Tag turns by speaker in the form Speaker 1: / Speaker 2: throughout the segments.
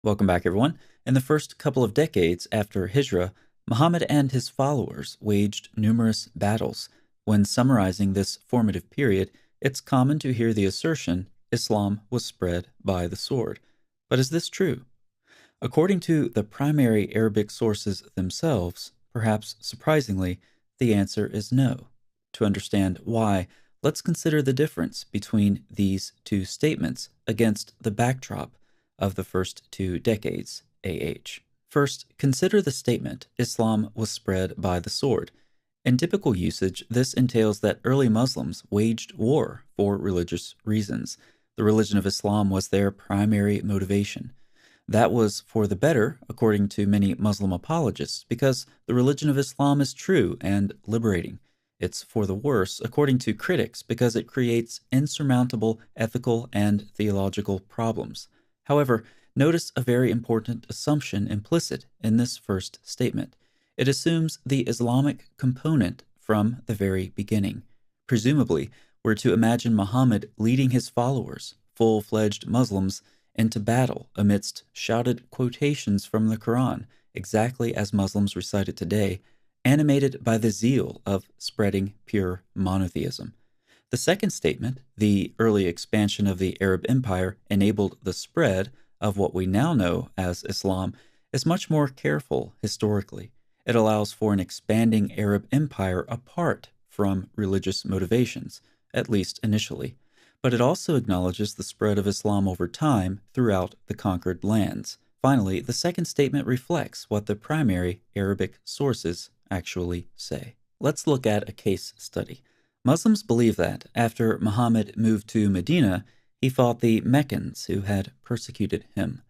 Speaker 1: Welcome back, everyone. In the first couple of decades after Hijrah, Muhammad and his followers waged numerous battles. When summarizing this formative period, it's common to hear the assertion Islam was spread by the sword. But is this true? According to the primary Arabic sources themselves, perhaps surprisingly, the answer is no. To understand why, let's consider the difference between these two statements against the backdrop of the first 2 decades AH. First, consider the statement Islam was spread by the sword. In typical usage, this entails that early Muslims waged war for religious reasons. The religion of Islam was their primary motivation. That was for the better, according to many Muslim apologists, because the religion of Islam is true and liberating. It's for the worse, according to critics, because it creates insurmountable ethical and theological problems. However, notice a very important assumption implicit in this first statement. It assumes the Islamic component from the very beginning. Presumably, we're to imagine Muhammad leading his followers, full-fledged Muslims, into battle amidst shouted quotations from the Quran, exactly as Muslims recite it today, animated by the zeal of spreading pure monotheism. The second statement, the early expansion of the Arab Empire enabled the spread of what we now know as Islam, is much more careful historically. It allows for an expanding Arab Empire apart from religious motivations, at least initially. But it also acknowledges the spread of Islam over time throughout the conquered lands. Finally, the second statement reflects what the primary Arabic sources actually say. Let's look at a case study. Muslims believe that, after Muhammad moved to Medina, he fought the Meccans who had persecuted him.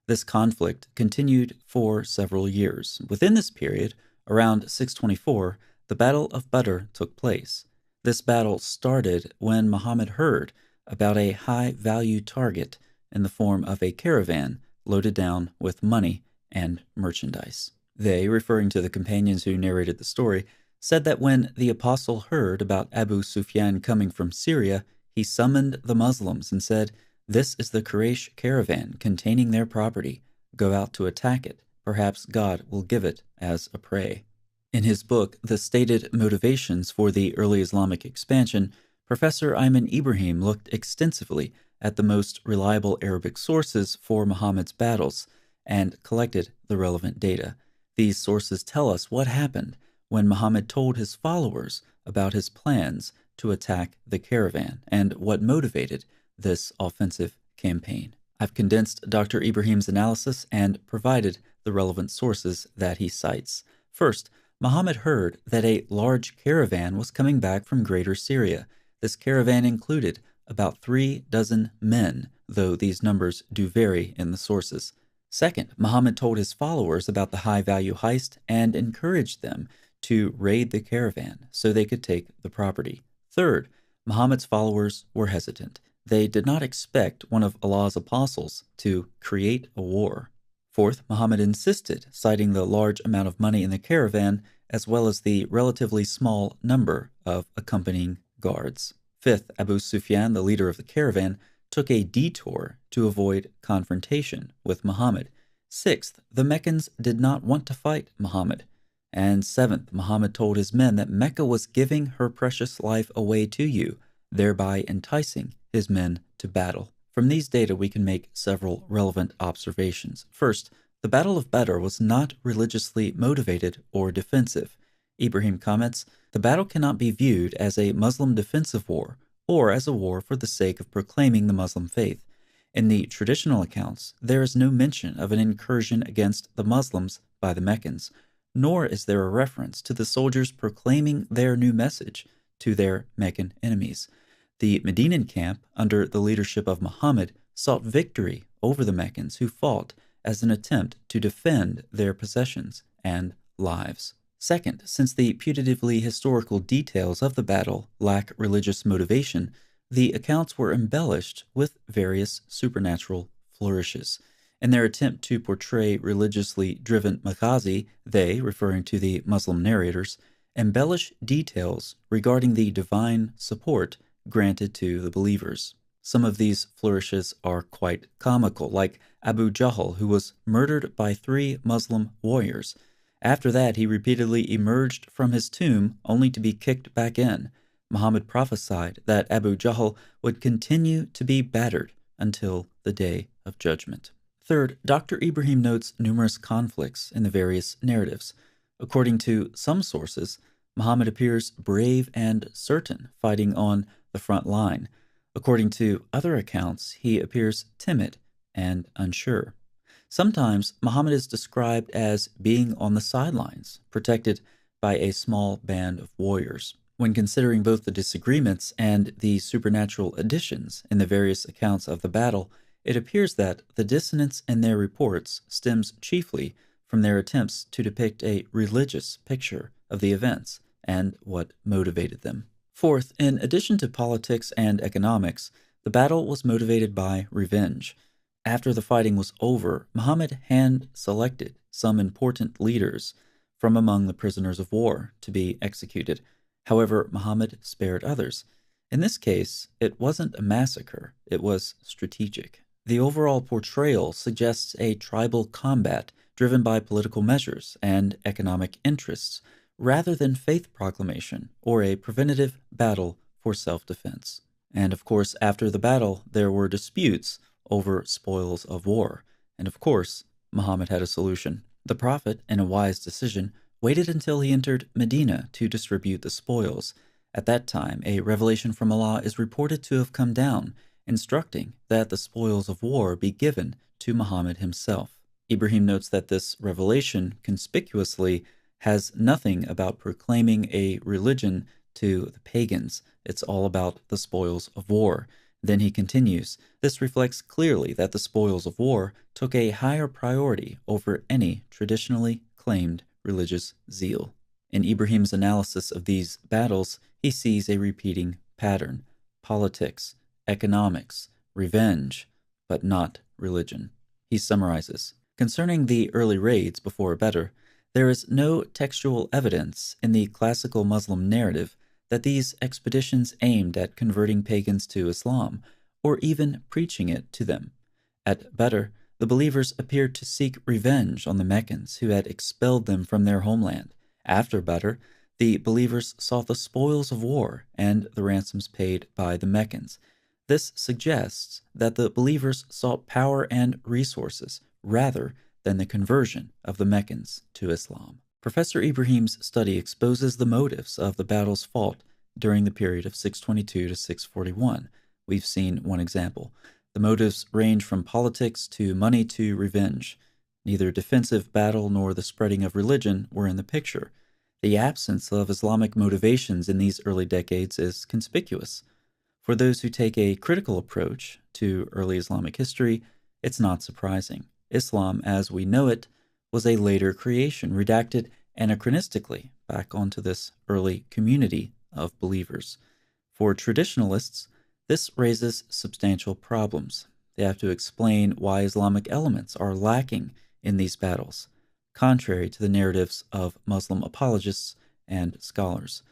Speaker 1: This conflict continued for several years. Within this period, around 624, the Battle of Badr took place. This battle started when Muhammad heard about a high-value target in the form of a caravan loaded down with money and merchandise. They, referring to the companions who narrated the story, said that when the apostle heard about Abu Sufyan coming from Syria, he summoned the Muslims and said, "This is the Quraysh caravan containing their property. Go out to attack it. Perhaps God will give it as a prey." In his book, The Stated Motivations for the Early Islamic Expansion, Professor Ayman Ibrahim looked extensively at the most reliable Arabic sources for Muhammad's battles and collected the relevant data. These sources tell us what happened when Muhammad told his followers about his plans to attack the caravan and what motivated this offensive campaign. I've condensed Dr. Ibrahim's analysis and provided the relevant sources that he cites. First, Muhammad heard that a large caravan was coming back from Greater Syria. This caravan included about 36 men, though these numbers do vary in the sources. Second, Muhammad told his followers about the high-value heist and encouraged them to raid the caravan so they could take the property. Third, Muhammad's followers were hesitant. They did not expect one of Allah's apostles to create a war. Fourth, Muhammad insisted, citing the large amount of money in the caravan as well as the relatively small number of accompanying guards. Fifth, Abu Sufyan, the leader of the caravan, took a detour to avoid confrontation with Muhammad. Sixth, the Meccans did not want to fight Muhammad. And seventh, Muhammad told his men that Mecca was giving her precious life away to you, thereby enticing his men to battle. From these data, we can make several relevant observations. First, the Battle of Badr was not religiously motivated or defensive. Ibrahim comments, "The battle cannot be viewed as a Muslim defensive war or as a war for the sake of proclaiming the Muslim faith. In the traditional accounts, there is no mention of an incursion against the Muslims by the Meccans, nor is there a reference to the soldiers proclaiming their new message to their Meccan enemies. The Medinan camp, under the leadership of Muhammad, sought victory over the Meccans who fought as an attempt to defend their possessions and lives." Second, since the putatively historical details of the battle lack religious motivation, the accounts were embellished with various supernatural flourishes. In their attempt to portray religiously driven maghazi, they, referring to the Muslim narrators, embellish details regarding the divine support granted to the believers. Some of these flourishes are quite comical, like Abu Jahl, who was murdered by 3 Muslim warriors. After that, he repeatedly emerged from his tomb only to be kicked back in. Muhammad prophesied that Abu Jahl would continue to be battered until the day of judgment. Third, Dr. Ibrahim notes numerous conflicts in the various narratives. According to some sources, Muhammad appears brave and certain, fighting on the front line. According to other accounts, he appears timid and unsure. Sometimes Muhammad is described as being on the sidelines, protected by a small band of warriors. When considering both the disagreements and the supernatural additions in the various accounts of the battle, it appears that the dissonance in their reports stems chiefly from their attempts to depict a religious picture of the events and what motivated them. Fourth, in addition to politics and economics, the battle was motivated by revenge. After the fighting was over, Muhammad hand-selected some important leaders from among the prisoners of war to be executed. However, Muhammad spared others. In this case, it wasn't a massacre, it was strategic. The overall portrayal suggests a tribal combat driven by political measures and economic interests, rather than faith proclamation or a preventative battle for self-defense. And of course, after the battle, there were disputes over spoils of war. And of course, Muhammad had a solution. The Prophet, in a wise decision, waited until he entered Medina to distribute the spoils. At that time, a revelation from Allah is reported to have come down, instructing that the spoils of war be given to Muhammad himself. Ibrahim notes that this revelation conspicuously has nothing about proclaiming a religion to the pagans. It's all about the spoils of war. Then he continues, this reflects clearly that the spoils of war took a higher priority over any traditionally claimed religious zeal. In Ibrahim's analysis of these battles, he sees a repeating pattern: politics, economics, revenge, but not religion. He summarizes, concerning the early raids before Badr, there is no textual evidence in the classical Muslim narrative that these expeditions aimed at converting pagans to Islam, or even preaching it to them. At Badr, the believers appeared to seek revenge on the Meccans who had expelled them from their homeland. After Badr, the believers sought the spoils of war and the ransoms paid by the Meccans. This suggests that the believers sought power and resources rather than the conversion of the Meccans to Islam. Professor Ibrahim's study exposes the motives of the battles fought during the period of 622 to 641. We've seen one example. The motives range from politics to money to revenge. Neither defensive battle nor the spreading of religion were in the picture. The absence of Islamic motivations in these early decades is conspicuous. For those who take a critical approach to early Islamic history, it's not surprising. Islam, as we know it, was a later creation, redacted anachronistically back onto this early community of believers. For traditionalists, this raises substantial problems. They have to explain why Islamic elements are lacking in these battles, contrary to the narratives of Muslim apologists and scholars.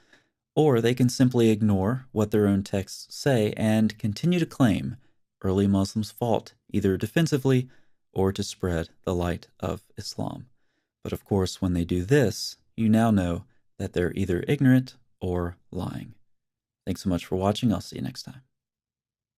Speaker 1: Or they can simply ignore what their own texts say and continue to claim early Muslims fought either defensively or to spread the light of Islam. But of course, when they do this, you now know that they're either ignorant or lying. Thanks so much for watching. I'll see you next time.